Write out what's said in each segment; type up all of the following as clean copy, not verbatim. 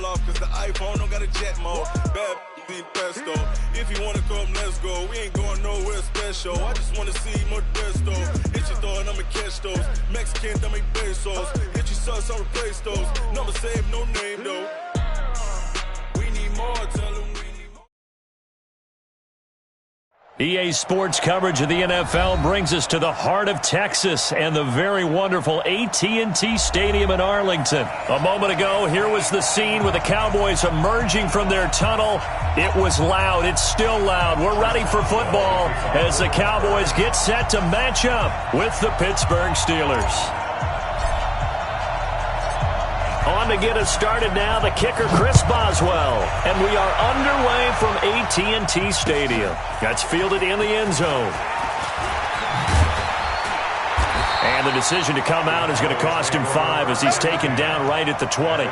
fall off cause the iPhone don't got a jet mode. Bad be pesto. If you wanna come, let's go. We ain't going nowhere special. I just wanna see Modesto. Hit your throw and I'ma catch those. Mexican, I make pesos. Hit your sauce, I'll replace those. Never save no name though. We need more, tell them we need more. EA Sports coverage of the NFL brings us to the heart of Texas and the very wonderful AT&T Stadium in Arlington. A moment ago, here was the scene with the Cowboys emerging from their tunnel. It was loud. It's still loud. We're ready for football as the Cowboys get set to match up with the Pittsburgh Steelers. On to get us started now, the kicker, Chris Boswell. And we are underway from AT&T Stadium. That's fielded in the end zone. And the decision to come out is going to cost him 5 as he's taken down right at the 20.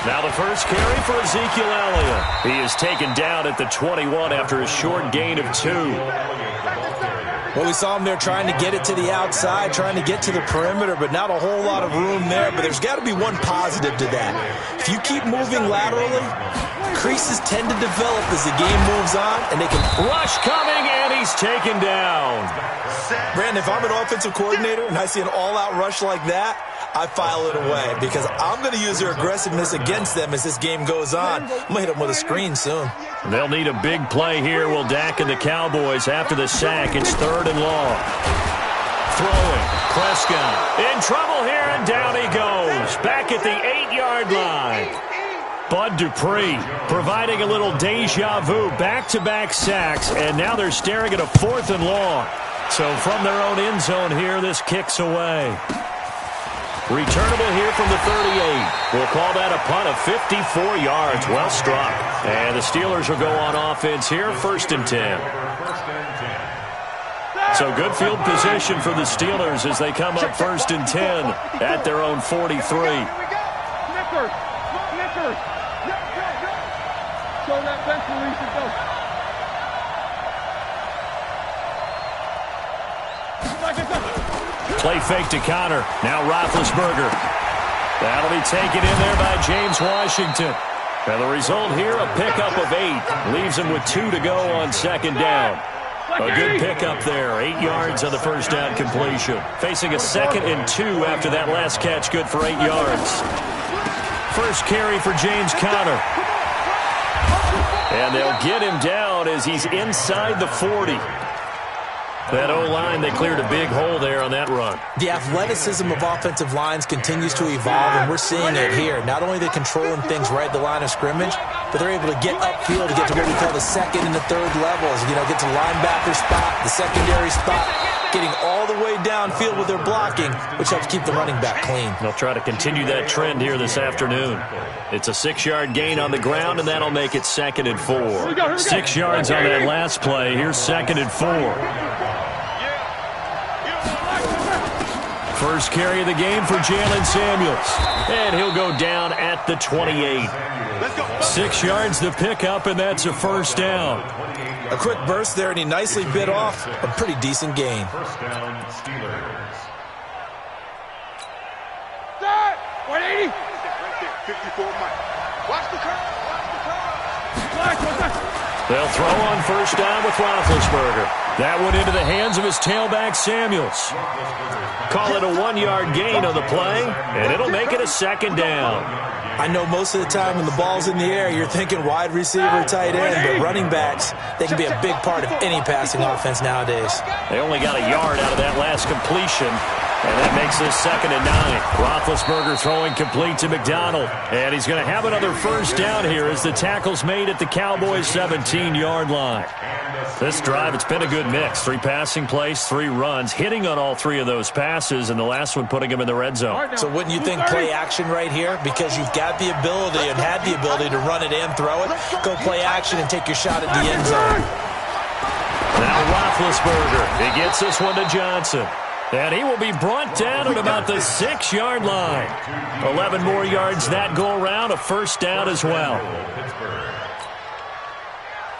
Now the first carry for Ezekiel Elliott. He is taken down at the 21 after a short gain of 2. Well, we saw him there trying to get it to the outside, trying to get to the perimeter, but not a whole lot of room there. But there's got to be one positive to that. If you keep moving laterally, creases tend to develop as the game moves on, and they can... Rush coming, and he's taken down. Brandon, if I'm an offensive coordinator and I see an all-out rush like that, I file it away because I'm going to use their aggressiveness against them as this game goes on. I'm going to hit them with a screen soon. They'll need a big play here. Will Dak and the Cowboys after the sack. It's 3rd and long. Throwing. Prescott in trouble here, and down he goes. Back at the 8-yard line. Bud Dupree providing a little deja vu. Back-to-back sacks, and now they're staring at a 4th and long. So from their own end zone here, this kicks away. Returnable here from the 38. We'll call that a punt of 54 yards. Well struck. And the Steelers will go on offense here, 1st and 10. So good field position for the Steelers as they come up 1st and 10 at their own 43. Play fake to Connor. Now Roethlisberger. That'll be taken in there by James Washington. And the result here, a pickup of 8. Leaves him with 2 to go on 2nd down. A good pickup there. 8 yards on the first down completion. Facing a 2nd and 2 after that last catch. Good for 8 yards. First carry for James Conner. And they'll get him down as he's inside the 40. That O-line, they cleared a big hole there on that run. The athleticism of offensive lines continues to evolve, and we're seeing it here. Not only are they controlling things right at the line of scrimmage, but they're able to get upfield to get to what we call the 2nd and the 3rd levels. You know, get to linebacker spot, the secondary spot, getting all the way downfield with their blocking, which helps keep the running back clean. They'll try to continue that trend here this afternoon. It's a 6-yard gain on the ground, and that'll make it 2nd and 4. 6 yards on that last play. Here's 2nd and 4. First carry of the game for Jalen Samuels. And he'll go down at the 28. 6 yards the pickup, and that's a 1st down. A quick burst there, and he nicely bit off a pretty decent gain. 180. 54 Mike. Watch the curve. They'll throw on 1st down with Roethlisberger. That went into the hands of his tailback, Samuels. Call it a 1-yard gain on the play, and it'll make it a 2nd down. I know most of the time when the ball's in the air, you're thinking wide receiver, tight end, but running backs, they can be a big part of any passing offense nowadays. They only got a yard out of that last completion, and that makes this 2nd and 9. Roethlisberger throwing complete to McDonald, and he's going to have another 1st down here as the tackle's made at the Cowboys' 17-yard line. This drive, it's been a good mix. 3 passing plays, 3 runs, hitting on all 3 of those passes, and the last one putting him in the red zone. So wouldn't you think play action right here? Because you've got the ability and had the ability to run it and throw it. Go play action and take your shot at the end zone. Now Roethlisberger. He gets this one to Johnson. And he will be brought down at about the 6-yard line. 11 more yards that go around, a first down as well.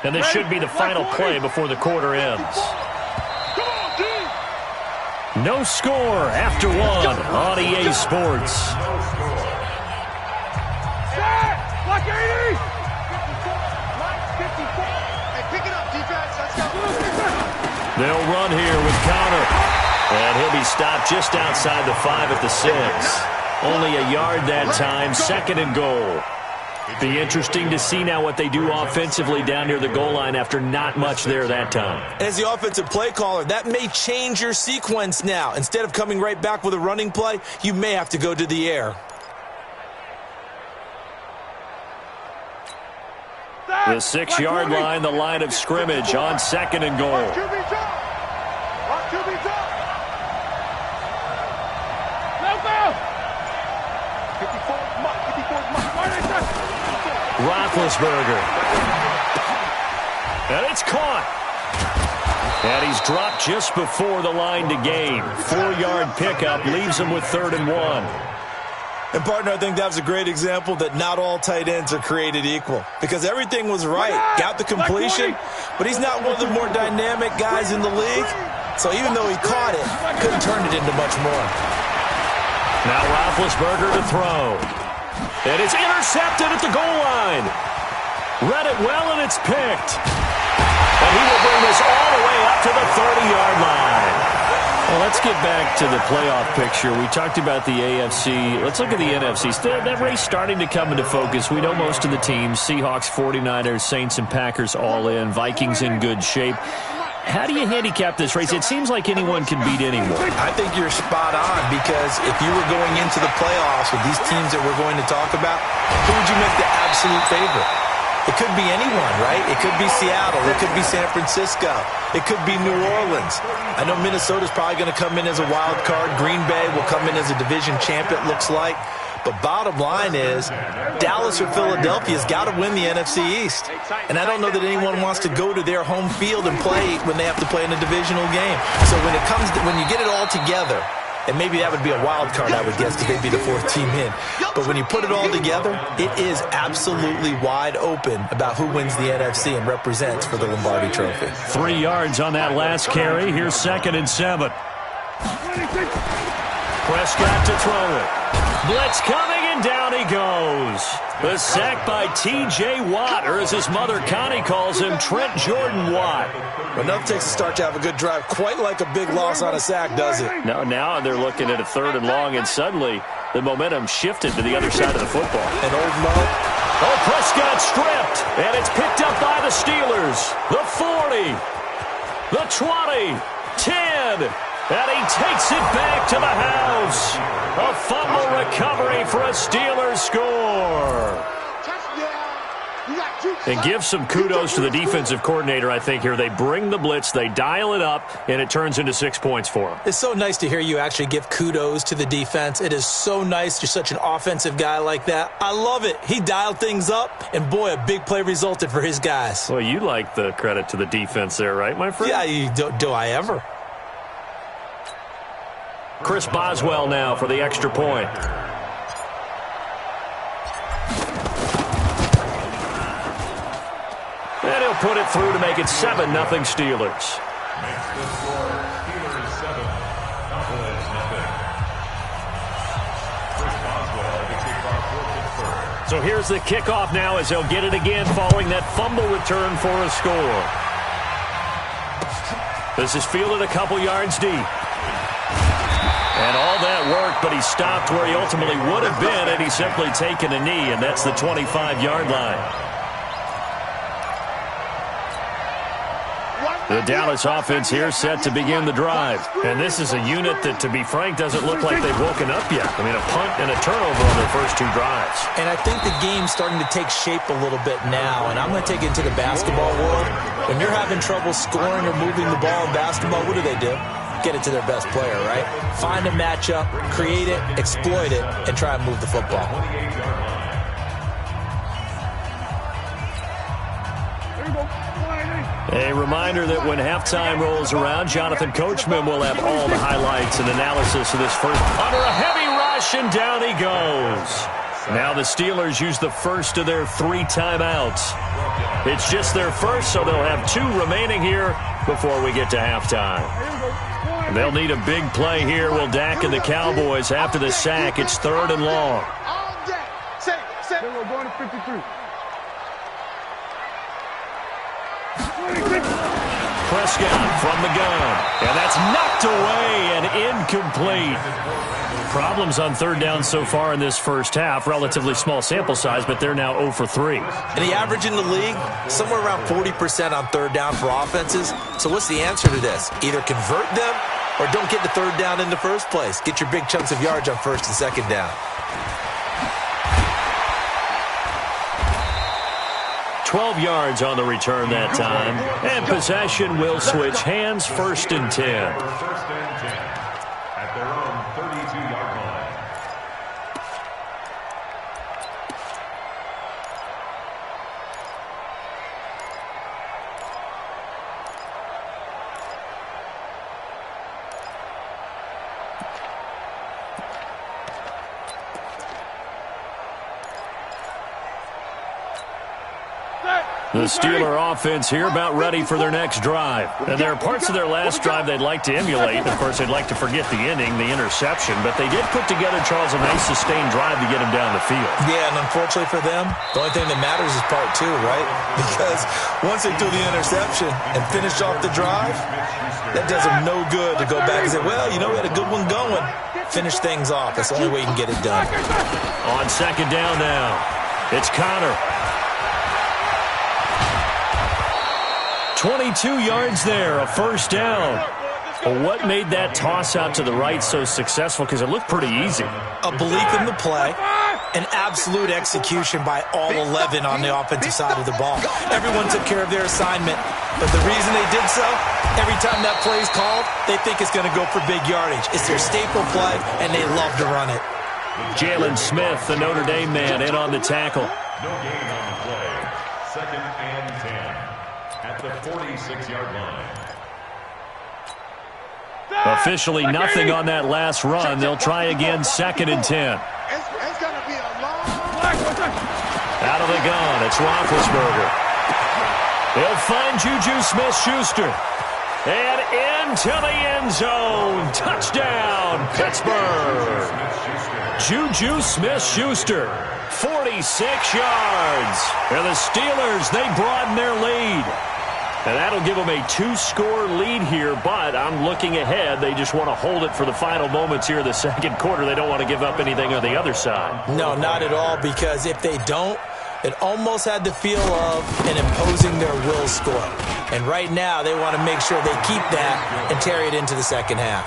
And this should be the final play before the quarter ends. No score after one on EA Sports. Block 80! Hey, pick it up, defense. Let's go. They'll run here with Connor. And he'll be stopped just outside the 5 at the 6. Only a yard that time, 2nd and goal. Be interesting to see now what they do offensively down near the goal line after not much there that time. As the offensive play caller, that may change your sequence now. Instead of coming right back with a running play, you may have to go to the air. The 6-yard line, the line of scrimmage on 2nd and goal. Roethlisberger. And it's caught. And he's dropped just before the line to gain. 4-yard pickup leaves him with 3rd and 1. And, partner, I think that was a great example that not all tight ends are created equal. Because everything was right. Got the completion, but he's not one of the more dynamic guys in the league. So even though he caught it, couldn't turn it into much more. Now Roethlisberger to throw. And it's intercepted at the goal line. Read it well, and it's picked. And he will bring this all the way up to the 30-yard line. Well, let's get back to the playoff picture. We talked about the AFC. Let's look at the NFC. That race starting to come into focus. We know most of the teams. Seahawks, 49ers, Saints, and Packers all in. Vikings in good shape. How do you handicap this race? It seems like anyone can beat anyone. I think you're spot on, because if you were going into the playoffs with these teams that we're going to talk about, who would you make the absolute favorite? It could be anyone, right? It could be Seattle. It could be San Francisco. It could be New Orleans. I know Minnesota's probably going to come in as a wild card. Green Bay will come in as a division champ, it looks like. But bottom line is, Dallas or Philadelphia's got to win the NFC East. And I don't know that anyone wants to go to their home field and play when they have to play in a divisional game. So when you get it all together, and maybe that would be a wild card, I would guess, because they'd be the 4th team in. But when you put it all together, it is absolutely wide open about who wins the NFC and represents for the Lombardi Trophy. 3 yards on that last carry. Here's 2nd and 7. Prescott to throw it. Blitz coming, and down he goes. The sack by T.J. Watt, or as his mother Connie calls him, Trent Jordan Watt. But enough takes a start to have a good drive, quite like a big loss on a sack, does it? No, now they're looking at a 3rd and long, and suddenly the momentum shifted to the other side of the football. And old Mo. Oh, Prescott stripped, and it's picked up by the Steelers. The 40, the 20, 10, and he takes it back to the house. A fumble recovery for a Steelers score. And give some kudos to the defensive coordinator, I think, here. They bring the blitz, they dial it up, and it turns into 6 points for them. It's so nice to hear you actually give kudos to the defense. It is so nice. You're such an offensive guy like that. I love it. He dialed things up, and boy, a big play resulted for his guys. Well, you like the credit to the defense there, right, my friend? Yeah, do I ever? Chris Boswell now for the extra point. And he'll put it through to make it 7-0 Steelers. So here's the kickoff now as he'll get it again following that fumble return for a score. This is fielded a couple yards deep. And all that worked, but he stopped where he ultimately would have been had he simply taken a knee, and that's the 25-yard line. The Dallas offense here set to begin the drive. And this is a unit that, to be frank, doesn't look like they've woken up yet. I mean, a punt and a turnover on their first 2 drives. And I think the game's starting to take shape a little bit now. And I'm going to take it into the basketball world. When you're having trouble scoring or moving the ball in basketball, what do? Get it to their best player, right? Find a matchup, create it, exploit it, and try and move the football. A reminder that when halftime rolls around, Jonathan Coachman will have all the highlights and analysis of this first. Under a heavy rush, and down he goes. Now the Steelers use the first of their 3 timeouts. It's just their first, so they'll have 2 remaining here before we get to halftime. They'll need a big play here. Will Dak and the Cowboys after the sack. It's 3rd and long. We're going to 53. Prescott from the gun, and that's knocked away and incomplete. Problems on 3rd down so far in this first half. Relatively small sample size, but they're now 0 for 3. And the average in the league, somewhere around 40% on 3rd down for offenses. So what's the answer to this? Either convert them or don't get the 3rd down in the first place. Get your big chunks of yards on 1st and 2nd down. 12 yards on the return that time. And possession will switch hands. 1st and 10. At their own 32-yard line. The Steeler offense here about ready for their next drive. And there are parts of their last drive they'd like to emulate. Of course, they'd like to forget the inning, the interception. But they did put together, Charles, a nice sustained drive to get him down the field. Yeah, and unfortunately for them, the only thing that matters is part 2, right? Because once they do the interception and finish off the drive, that does them no good to go back and say, well, you know, we had a good one going. Finish things off. That's the only way you can get it done. On 2nd down now, it's Connor. 22 yards there, a 1st down. Well, what made that toss out to the right so successful? Because it looked pretty easy. A belief in the play, an absolute execution by all 11 on the offensive side of the ball. Everyone took care of their assignment, but the reason they did so, every time that play is called, they think it's going to go for big yardage. It's their staple play, and they love to run it. Jalen Smith, the Notre Dame man, in on the tackle. No gain on the play. 2nd and 10. At the 46-yard line. Officially nothing on that last run. They'll try again, 2nd and 10. It's going to be a long... Out of the gun, it's Roethlisberger. They'll find Juju Smith-Schuster. And into the end zone. Touchdown, Pittsburgh. Juju Smith-Schuster, 46 yards. And the Steelers, they broaden their lead. And that'll give them a 2-score lead here, but I'm looking ahead. They just want to hold it for the final moments here in the 2nd quarter. They don't want to give up anything on the other side. No, not at all, because if they don't, it almost had the feel of an imposing their will score. And right now, they want to make sure they keep that and carry it into the 2nd half.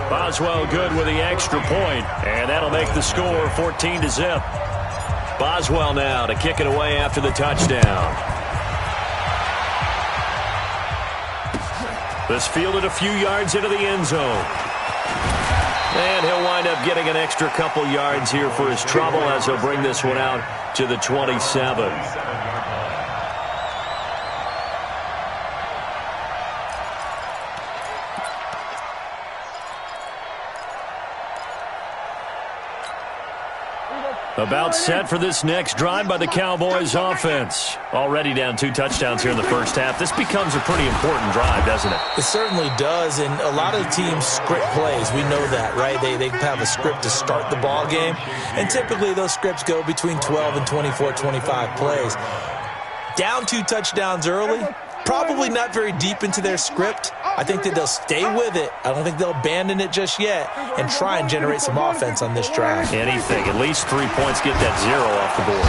Boswell good with the extra point, and that'll make the score 14-0. Boswell now to kick it away after the touchdown. This fielded a few yards into the end zone. And he'll wind up getting an extra couple yards here for his trouble as he'll bring this one out to the 27. About set for this next drive by the Cowboys offense. Already down 2 touchdowns here in the first half. This becomes a pretty important drive, doesn't it? It certainly does, and a lot of teams script plays. We know that, right? They have a script to start the ball game, and typically those scripts go between 12 and 24, 25 plays. Down 2 touchdowns early, probably not very deep into their script. I think that they'll stay with it. I don't think they'll abandon it just yet and try and generate some offense on this drive. Anything. At least 3 points, get that 0 off the board.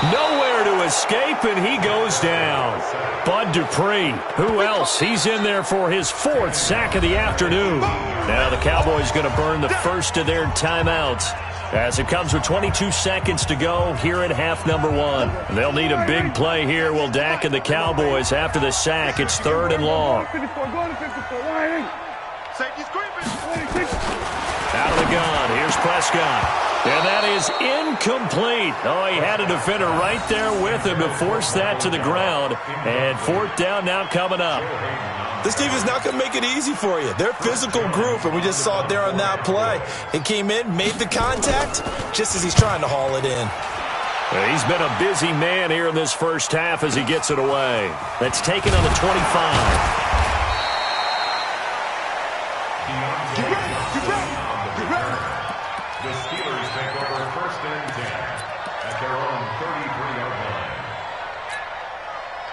Nowhere to escape, and he goes down. Bud Dupree. Who else? He's in there for his 4th sack of the afternoon. Now the Cowboys going to burn the first of their timeouts as it comes with 22 seconds to go here in half number 1. They'll need a big play here. Will Dak and the Cowboys after the sack. It's 3rd and long. 54, going to 54, 180. Safety screaming. Out of the gun. Here's Prescott. And that is incomplete. Oh, he had a defender right there with him to force that to the ground. And fourth down now coming up. This team is not going to make it easy for you. They're a physical group, and we just saw it there on that play. He came in, made the contact, just as he's trying to haul it in. He's been a busy man here in this first half as he gets it away. That's taken on the 25. The Steelers take over first and 10 at their own 33-yard line.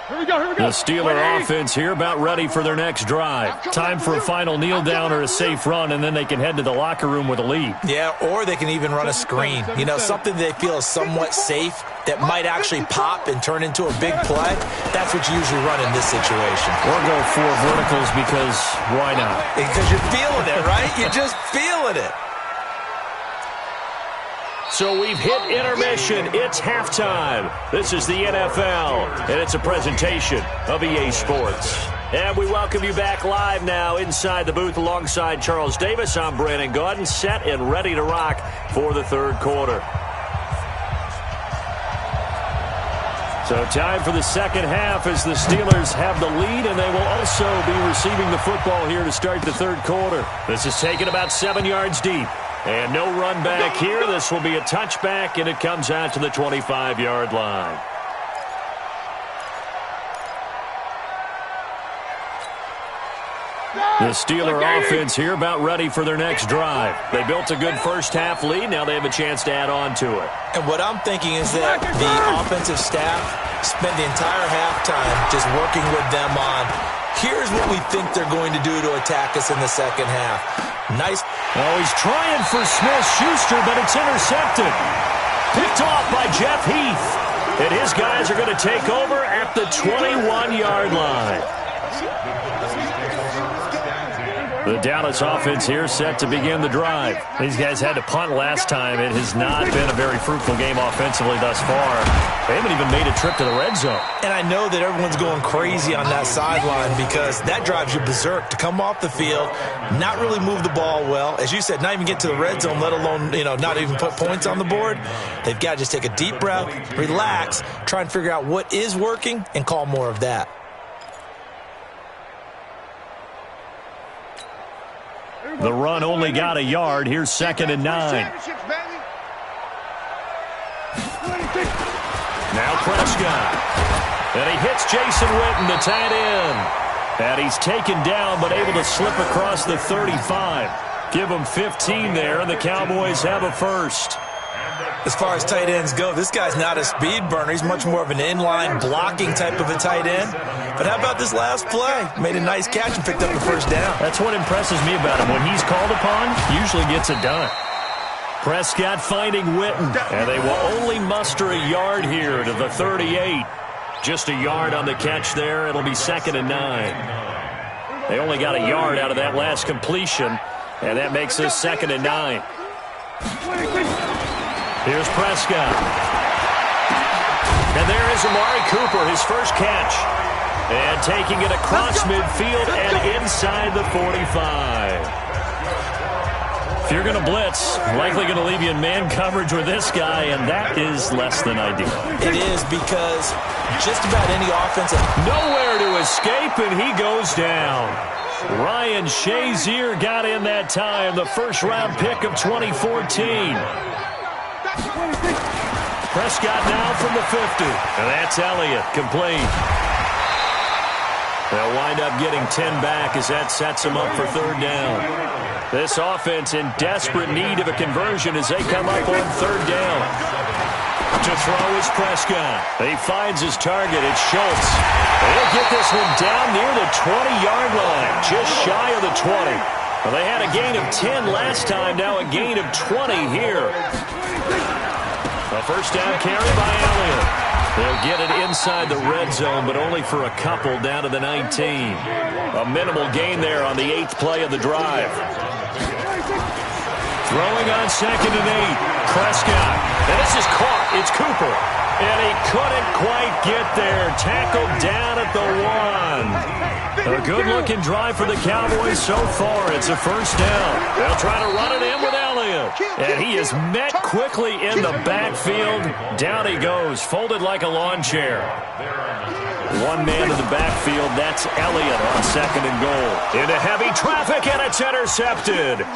Here we go. The Steeler offense here about ready for their next drive. Time for a final kneel down or a safe run, and then they can head to the locker room with a lead. Yeah, or they can even run a screen. You know, something they feel is somewhat safe that might actually pop and turn into a big play. That's what you usually run in this situation. Or go four verticals because why not? Because you're feeling it, right? You're just feeling it. So we've hit intermission. It's halftime. This is the NFL, and it's a presentation of EA Sports. And we welcome you back live now inside the booth alongside Charles Davis. I'm Brandon Gaudin, set and ready to rock for the third quarter. So time for the second half as the Steelers have the lead, and they will also be receiving the football here to start the third quarter. This is taken about 7 yards deep. And no run back here. This will be a touchback, and it comes out to the 25-yard line. The Steeler offense here about ready for their next drive. They built a good first-half lead. Now they have a chance to add on to it. And what I'm thinking is that the offensive staff spent the entire halftime just working with them on, here's what we think they're going to do to attack us in the second half. Nice. Oh, he's trying for Smith-Schuster, but it's intercepted. Picked off by Jeff Heath. And his guys are going to take over at the 21-yard line. The Dallas offense here set to begin the drive. These guys had to punt last time. It has not been a very fruitful game offensively thus far. They haven't even made a trip to the red zone. And I know that everyone's going crazy on that sideline because that drives you berserk to come off the field, not really move the ball well. As you said, not even get to the red zone, let alone, not even put points on the board. They've got to just take a deep breath, relax, try and figure out what is working, and call more of that. The run only got a yard. Here's 2nd and 9. Now Prescott. And he hits Jason Witten, the tight end. And he's taken down but able to slip across the 35. Give him 15 there, and the Cowboys have a first. As far as tight ends go, this guy's not a speed burner. He's much more of an inline blocking type of a tight end. But how about this last play? Made a nice catch and picked up the first down. That's what impresses me about him. When he's called upon, he usually gets it done. Prescott finding Witten. And they will only muster a yard here to the 38. Just a yard on the catch there. It'll be 2nd and 9. They only got a yard out of that last completion. And that makes this 2nd and 9. Here's Prescott. And there is Amari Cooper, his first catch. And taking it across midfield and inside the 45. If you're going to blitz, likely going to leave you in man coverage with this guy, and that is less than ideal. It is because just about any offense... Nowhere to escape, and he goes down. Ryan Shazier got in that time, the first-round pick of 2014. Prescott now from the 50. And that's Elliott, complete. They'll wind up getting 10 back as that sets them up for third down. This offense in desperate need of a conversion as they come up on third down. To throw is Prescott. He finds his target. It's Schultz. They'll get this one down near the 20-yard line, just shy of the 20. Well, they had a gain of 10 last time, now a gain of 20 here. A first down carry by Elliott. They'll get it inside the red zone, but only for a couple down to the 19. A minimal gain there on the 8th play of the drive. Throwing on 2nd and 8. Prescott. And this is caught. It's Cooper. And he couldn't quite get there. Tackled down at the 1. A good-looking drive for the Cowboys so far. It's a first down. They'll try to run it in with Elliott. And he is met quickly in the backfield. Down he goes, folded like a lawn chair. One man in the backfield, that's Elliott on second and goal. Into heavy traffic, and it's intercepted.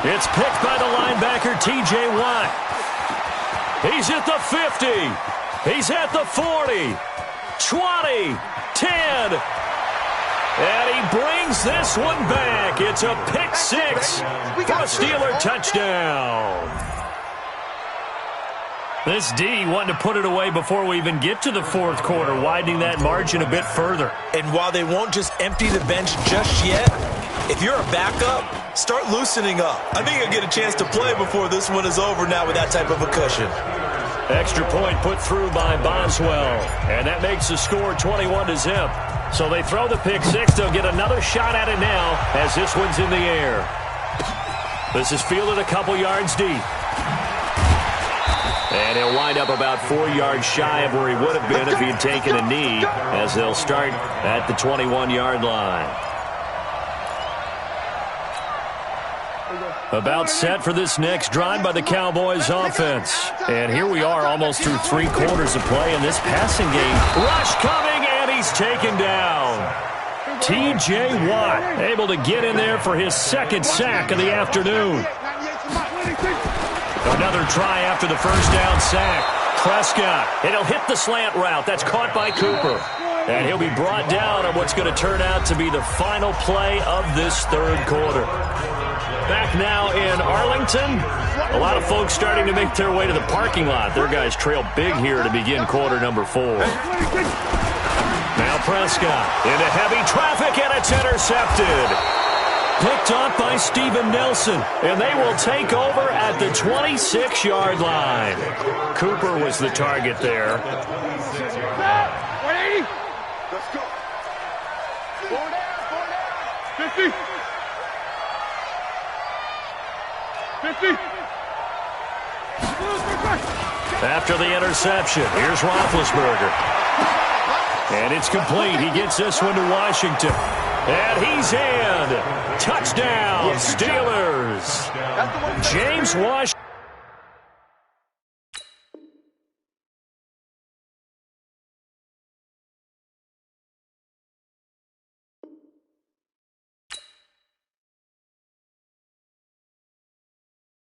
It's picked by the linebacker, T.J. Watt. He's at the 50. He's at the 40. 20. 10. And he brings this one back. It's a pick six for a Steeler touchdown. This D wanting to put it away before we even get to the fourth quarter, widening that margin a bit further. And while they won't just empty the bench just yet, if you're a backup, start loosening up. I think you'll get a chance to play before this one is over now with that type of a cushion. Extra point put through by Boswell. And that makes the score 21-zip. So they throw the pick six. They'll get another shot at it now as this one's in the air. This is fielded a couple yards deep. And he'll wind up about 4 yards shy of where he would have been if he had taken a knee, as they'll start at the 21-yard line. About set for this next drive by the Cowboys offense. And here we are almost through 3 quarters of play in this passing game. Rush coming, and he's taken down. T.J. Watt able to get in there for his second sack of the afternoon. Another try after the first down sack. Prescott, and he'll hit the slant route. That's caught by Cooper. And he'll be brought down on what's going to turn out to be the final play of this third quarter. Back now in Arlington. A lot of folks starting to make their way to the parking lot. Their guys trail big here to begin quarter number 4. Now Prescott into heavy traffic, and it's intercepted. Picked up by Steven Nelson, and they will take over at the 26-yard line. Cooper was the target there. 180. Let's go. 50. 50. After the interception, here's Roethlisberger. And it's complete. He gets this one to Washington. And he's in. Touchdown, Steelers. James Washington.